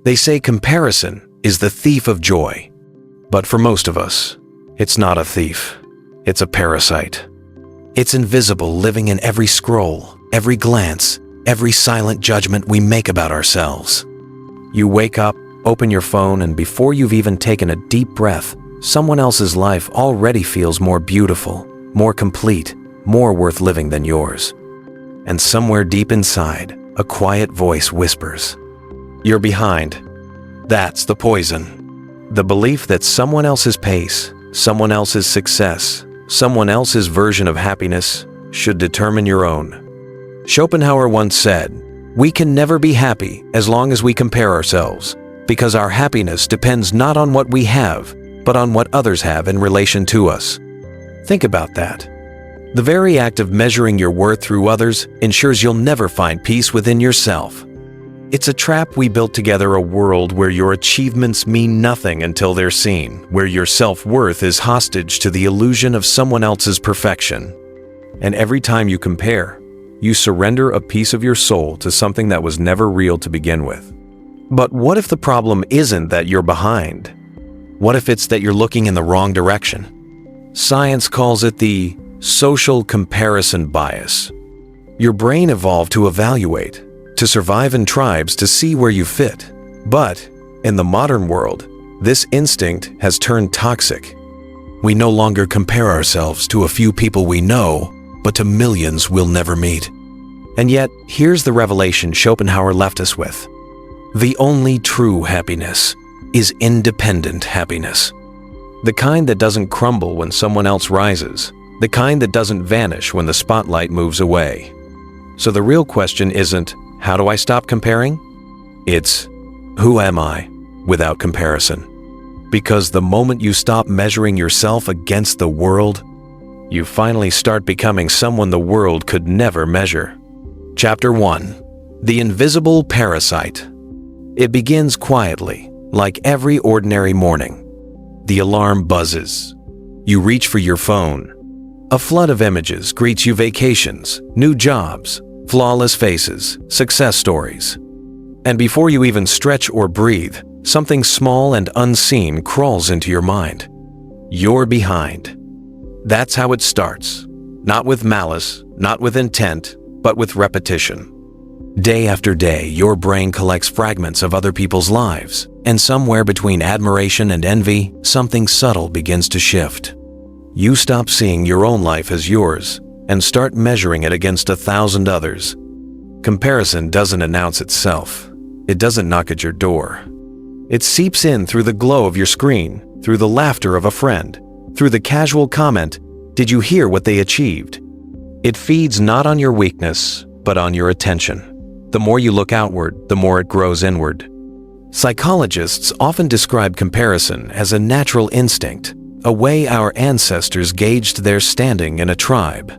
They say comparison is the thief of joy. But for most of us, it's not a thief. It's a parasite. It's invisible, living in every scroll, every glance, every silent judgment we make about ourselves. You wake up, open your phone, and before you've even taken a deep breath, someone else's life already feels more beautiful, more complete, more worth living than yours. And somewhere deep inside, a quiet voice whispers, "You're behind." That's the poison. The belief that someone else's pace, someone else's success, someone else's version of happiness should determine your own. Schopenhauer once said, "We can never be happy as long as we compare ourselves, because our happiness depends not on what we have, but on what others have in relation to us." Think about that. The very act of measuring your worth through others ensures you'll never find peace within yourself. It's a trap we built together, a world where your achievements mean nothing until they're seen, where your self-worth is hostage to the illusion of someone else's perfection. And every time you compare, you surrender a piece of your soul to something that was never real to begin with. But what if the problem isn't that you're behind? What if it's that you're looking in the wrong direction? Science calls it the social comparison bias. Your brain evolved to evaluate, to survive in tribes, to see where you fit. But in the modern world, this instinct has turned toxic. We no longer compare ourselves to a few people we know, but to millions we'll never meet. And yet, here's the revelation Schopenhauer left us with. The only true happiness is independent happiness. The kind that doesn't crumble when someone else rises. The kind that doesn't vanish when the spotlight moves away. So the real question isn't, how do I stop comparing? It's, who am I without comparison? Because the moment you stop measuring yourself against the world, you finally start becoming someone the world could never measure. Chapter 1. The Invisible Parasite. It begins quietly, like every ordinary morning. The alarm buzzes. You reach for your phone. A flood of images greets you: vacations, new jobs, flawless faces, success stories. And before you even stretch or breathe, something small and unseen crawls into your mind. You're behind. That's how it starts. Not with malice, not with intent, but with repetition. Day after day, your brain collects fragments of other people's lives, and somewhere between admiration and envy, something subtle begins to shift. You stop seeing your own life as yours and start measuring it against 1,000 others. Comparison doesn't announce itself. It doesn't knock at your door. It seeps in through the glow of your screen, through the laughter of a friend, through the casual comment, "Did you hear what they achieved?" It feeds not on your weakness, but on your attention. The more you look outward, the more it grows inward. Psychologists often describe comparison as a natural instinct, a way our ancestors gauged their standing in a tribe.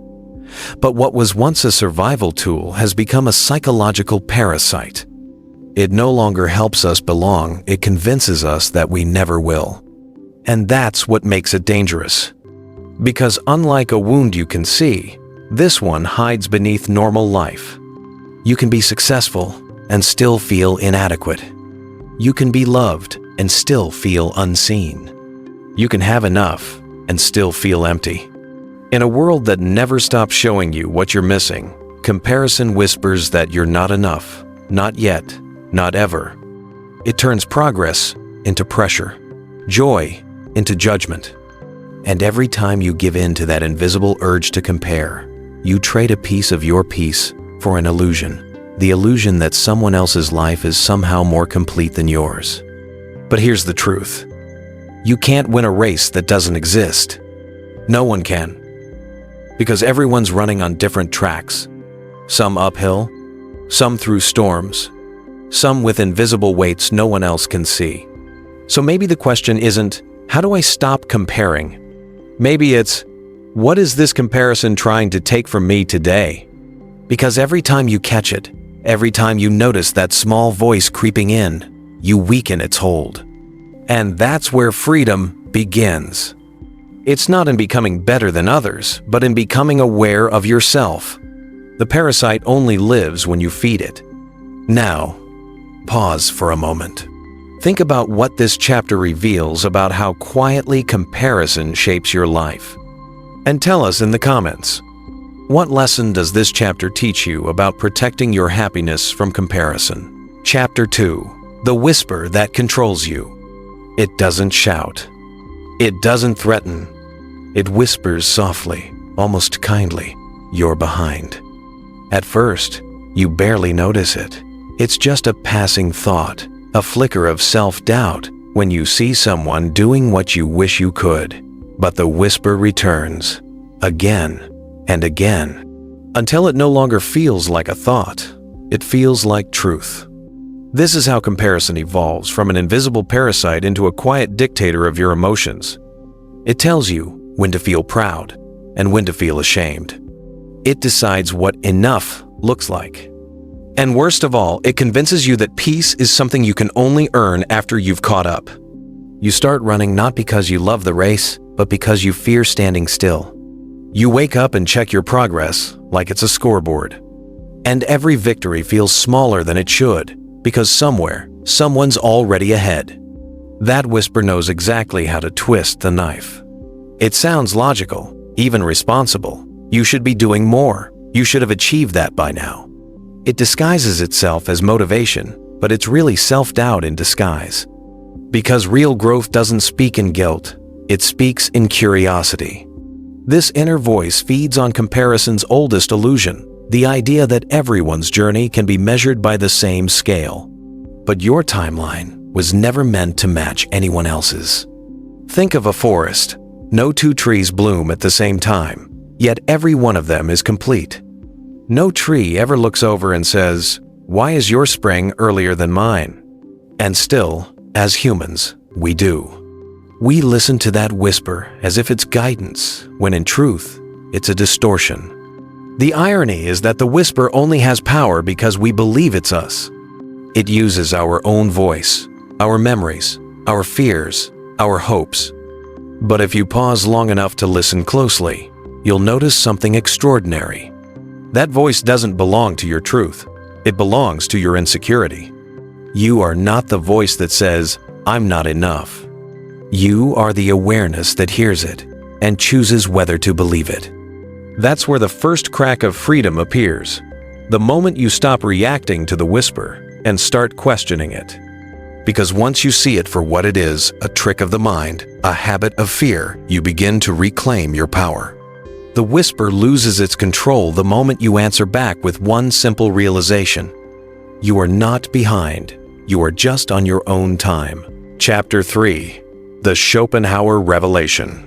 But what was once a survival tool has become a psychological parasite. It no longer helps us belong, it convinces us that we never will. And that's what makes it dangerous. Because unlike a wound you can see, this one hides beneath normal life. You can be successful and still feel inadequate. You can be loved and still feel unseen. You can have enough and still feel empty. In a world that never stops showing you what you're missing, comparison whispers that you're not enough, not yet, not ever. It turns progress into pressure, joy into judgment. And every time you give in to that invisible urge to compare, you trade a piece of your peace for an illusion, the illusion that someone else's life is somehow more complete than yours. But here's the truth. You can't win a race that doesn't exist. No one can. Because everyone's running on different tracks. Some uphill, some through storms, some with invisible weights no one else can see. So maybe the question isn't, how do I stop comparing? Maybe it's, what is this comparison trying to take from me today? Because every time you catch it, every time you notice that small voice creeping in, you weaken its hold. And that's where freedom begins. It's not in becoming better than others, but in becoming aware of yourself. The parasite only lives when you feed it. Now, pause for a moment. Think about what this chapter reveals about how quietly comparison shapes your life. And tell us in the comments, what lesson does this chapter teach you about protecting your happiness from comparison? Chapter 2. The Whisper That Controls You. It doesn't shout. It doesn't threaten. It whispers softly, almost kindly, "You're behind." At first, you barely notice it. It's just a passing thought, a flicker of self-doubt when you see someone doing what you wish you could. But the whisper returns, again and again, until it no longer feels like a thought. It feels like truth. This is how comparison evolves from an invisible parasite into a quiet dictator of your emotions. It tells you when to feel proud and when to feel ashamed. It decides what enough looks like. And worst of all, it convinces you that peace is something you can only earn after you've caught up. You start running not because you love the race, but because you fear standing still. You wake up and check your progress like it's a scoreboard. And every victory feels smaller than it should, because somewhere, someone's already ahead. That whisper knows exactly how to twist the knife. It sounds logical, even responsible. You should be doing more. You should have achieved that by now. It disguises itself as motivation, but it's really self-doubt in disguise. Because real growth doesn't speak in guilt, it speaks in curiosity. This inner voice feeds on comparison's oldest illusion, the idea that everyone's journey can be measured by the same scale. But your timeline was never meant to match anyone else's. Think of a forest. No two trees bloom at the same time, yet every one of them is complete. No tree ever looks over and says, "Why is your spring earlier than mine?" And still, as humans, we do. We listen to that whisper as if it's guidance, when in truth, it's a distortion. The irony is that the whisper only has power because we believe it's us. It uses our own voice, our memories, our fears, our hopes. But if you pause long enough to listen closely, you'll notice something extraordinary. That voice doesn't belong to your truth. It belongs to your insecurity. You are not the voice that says, "I'm not enough." You are the awareness that hears it and chooses whether to believe it. That's where the first crack of freedom appears. The moment you stop reacting to the whisper and start questioning it. Because once you see it for what it is, a trick of the mind, a habit of fear, you begin to reclaim your power. The whisper loses its control the moment you answer back with one simple realization. You are not behind. You are just on your own time. Chapter 3. The Schopenhauer Revelation.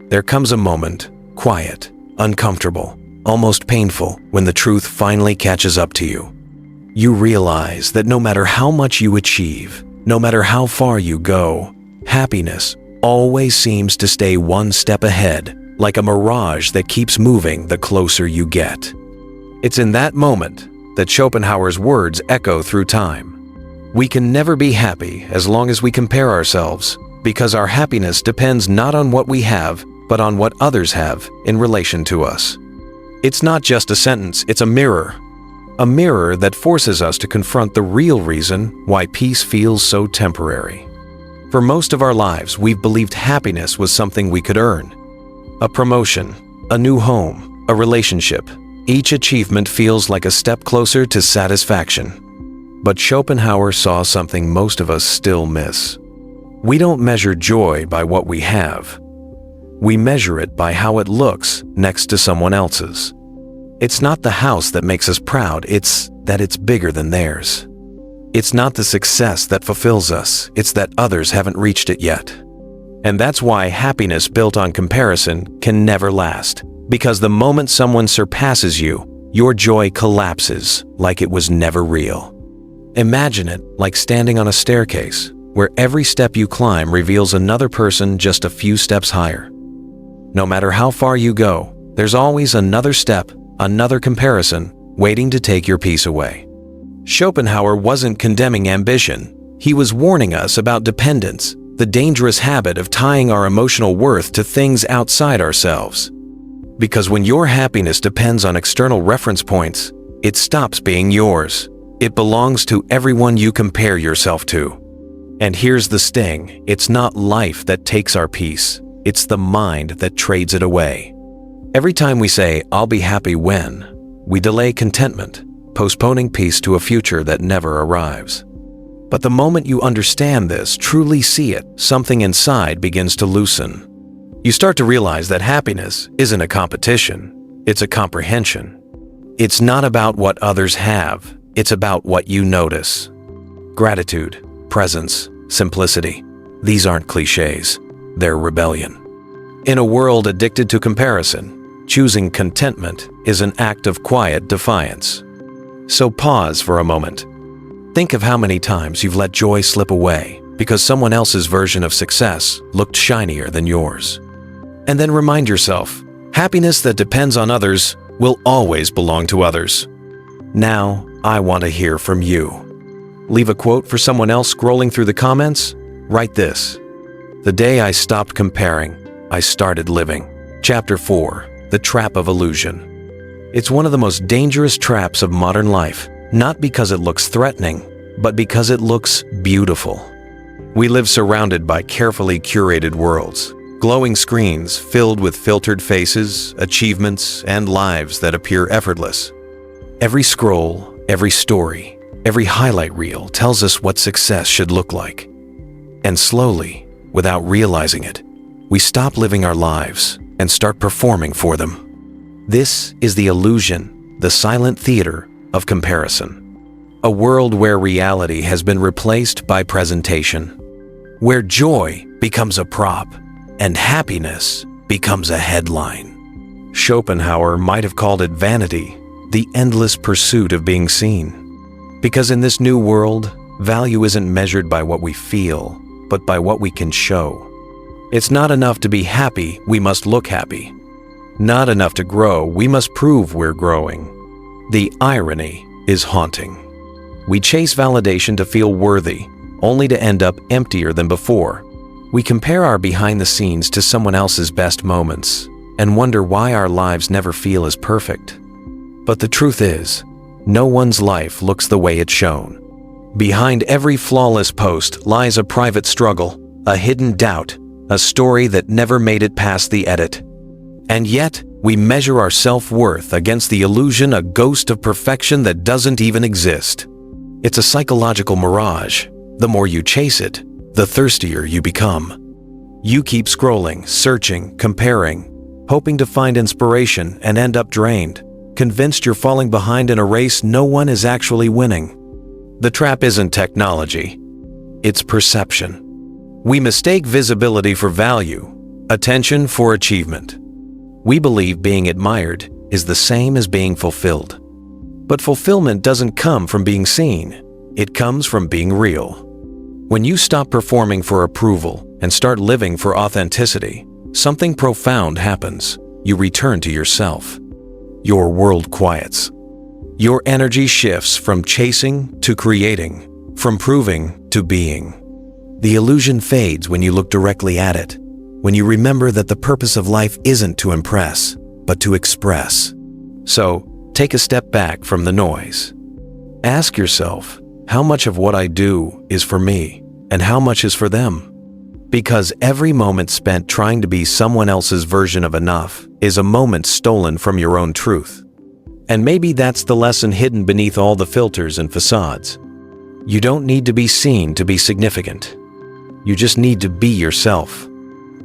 There comes a moment, quiet, uncomfortable, almost painful, when the truth finally catches up to you. You realize that no matter how much you achieve, no matter how far you go, happiness always seems to stay one step ahead, like a mirage that keeps moving the closer you get. It's in that moment that Schopenhauer's words echo through time. We can never be happy as long as we compare ourselves, because our happiness depends not on what we have, but on what others have in relation to us. It's not just a sentence, it's a mirror that forces us to confront the real reason why peace feels so temporary. For most of our lives, we've believed happiness was something we could earn. A promotion, a new home, a relationship. Each achievement feels like a step closer to satisfaction. But Schopenhauer saw something most of us still miss. We don't measure joy by what we have. We measure it by how it looks next to someone else's. It's not the house that makes us proud, it's that it's bigger than theirs. It's not the success that fulfills us, it's that others haven't reached it yet. And that's why happiness built on comparison can never last. Because the moment someone surpasses you, your joy collapses like it was never real. Imagine it like standing on a staircase, where every step you climb reveals another person just a few steps higher. No matter how far you go, there's always another step, another comparison, waiting to take your peace away. Schopenhauer wasn't condemning ambition. He was warning us about dependence, the dangerous habit of tying our emotional worth to things outside ourselves. Because when your happiness depends on external reference points, it stops being yours. It belongs to everyone you compare yourself to. And here's the sting: it's not life that takes our peace, it's the mind that trades it away. Every time we say, "I'll be happy when," we delay contentment, postponing peace to a future that never arrives. But the moment you understand this, truly see it, something inside begins to loosen. You start to realize that happiness isn't a competition, it's a comprehension. It's not about what others have, it's about what you notice. Gratitude, presence, simplicity. These aren't cliches, they're rebellion. In a world addicted to comparison, choosing contentment is an act of quiet defiance. So pause for a moment. Think of how many times you've let joy slip away because someone else's version of success looked shinier than yours. And then remind yourself, happiness that depends on others will always belong to others. Now, I want to hear from you. Leave a quote for someone else scrolling through the comments. Write this: "The day I stopped comparing, I started living." Chapter 4: The Trap of Illusion. It's one of the most dangerous traps of modern life, not because it looks threatening, but because it looks beautiful. We live surrounded by carefully curated worlds, glowing screens filled with filtered faces, achievements, and lives that appear effortless. Every scroll, every story, every highlight reel tells us what success should look like. And slowly, without realizing it, we stop living our lives and start performing for them. This is the illusion, the silent theater of comparison. A world where reality has been replaced by presentation, where joy becomes a prop and happiness becomes a headline. Schopenhauer might have called it vanity, the endless pursuit of being seen. Because in this new world, value isn't measured by what we feel, but by what we can show. It's not enough to be happy, we must look happy. Not enough to grow, we must prove we're growing. The irony is haunting. We chase validation to feel worthy, only to end up emptier than before. We compare our behind the scenes to someone else's best moments and wonder why our lives never feel as perfect. But the truth is, no one's life looks the way it's shown. Behind every flawless post lies a private struggle, a hidden doubt, a story that never made it past the edit. And yet, we measure our self-worth against the illusion, a ghost of perfection that doesn't even exist. It's a psychological mirage. The more you chase it, the thirstier you become. You keep scrolling, searching, comparing, hoping to find inspiration and end up drained, convinced you're falling behind in a race no one is actually winning. The trap isn't technology, it's perception. We mistake visibility for value, attention for achievement. We believe being admired is the same as being fulfilled. But fulfillment doesn't come from being seen, it comes from being real. When you stop performing for approval and start living for authenticity, something profound happens. You return to yourself. Your world quiets. Your energy shifts from chasing to creating, from proving to being. The illusion fades when you look directly at it, when you remember that the purpose of life isn't to impress, but to express. So, take a step back from the noise. Ask yourself, how much of what I do is for me, and how much is for them? Because every moment spent trying to be someone else's version of enough is a moment stolen from your own truth. And maybe that's the lesson hidden beneath all the filters and facades. You don't need to be seen to be significant. You just need to be yourself.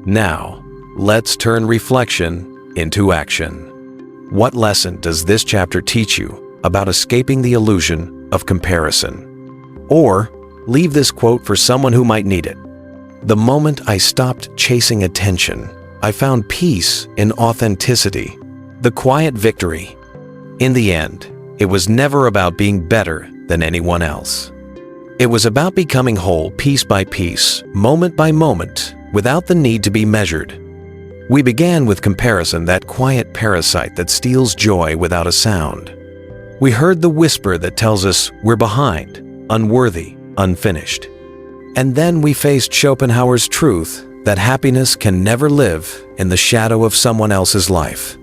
Now, let's turn reflection into action. What lesson does this chapter teach you about escaping the illusion of comparison? Or leave this quote for someone who might need it. The moment I stopped chasing attention, I found peace in authenticity, the quiet victory. In the end, it was never about being better than anyone else. It was about becoming whole piece by piece, moment by moment, without the need to be measured. We began with comparison, that quiet parasite that steals joy without a sound. We heard the whisper that tells us we're behind, unworthy, unfinished. And then we faced Schopenhauer's truth that happiness can never live in the shadow of someone else's life.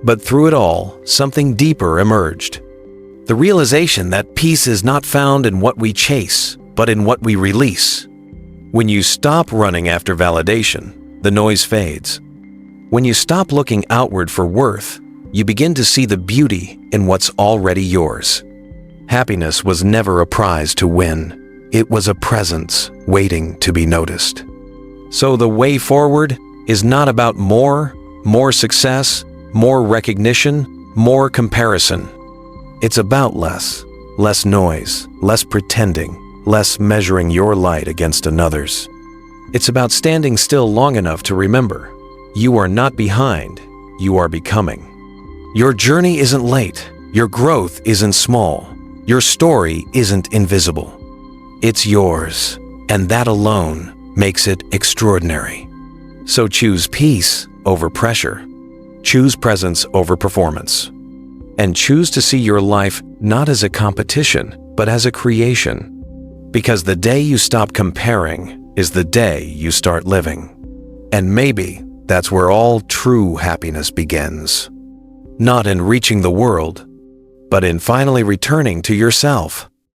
But through it all, something deeper emerged. The realization that peace is not found in what we chase, but in what we release. When you stop running after validation, the noise fades. When you stop looking outward for worth, you begin to see the beauty in what's already yours. Happiness was never a prize to win. It was a presence waiting to be noticed. So the way forward is not about more success, more recognition, more comparison. It's about less noise, less pretending, less measuring your light against another's. It's about standing still long enough to remember, you are not behind, you are becoming. Your journey isn't late, your growth isn't small, your story isn't invisible. It's yours, and that alone makes it extraordinary. So choose peace over pressure, choose presence over performance, and choose to see your life not as a competition, but as a creation. Because the day you stop comparing is the day you start living. And maybe that's where all true happiness begins. Not in reaching the world, but in finally returning to yourself.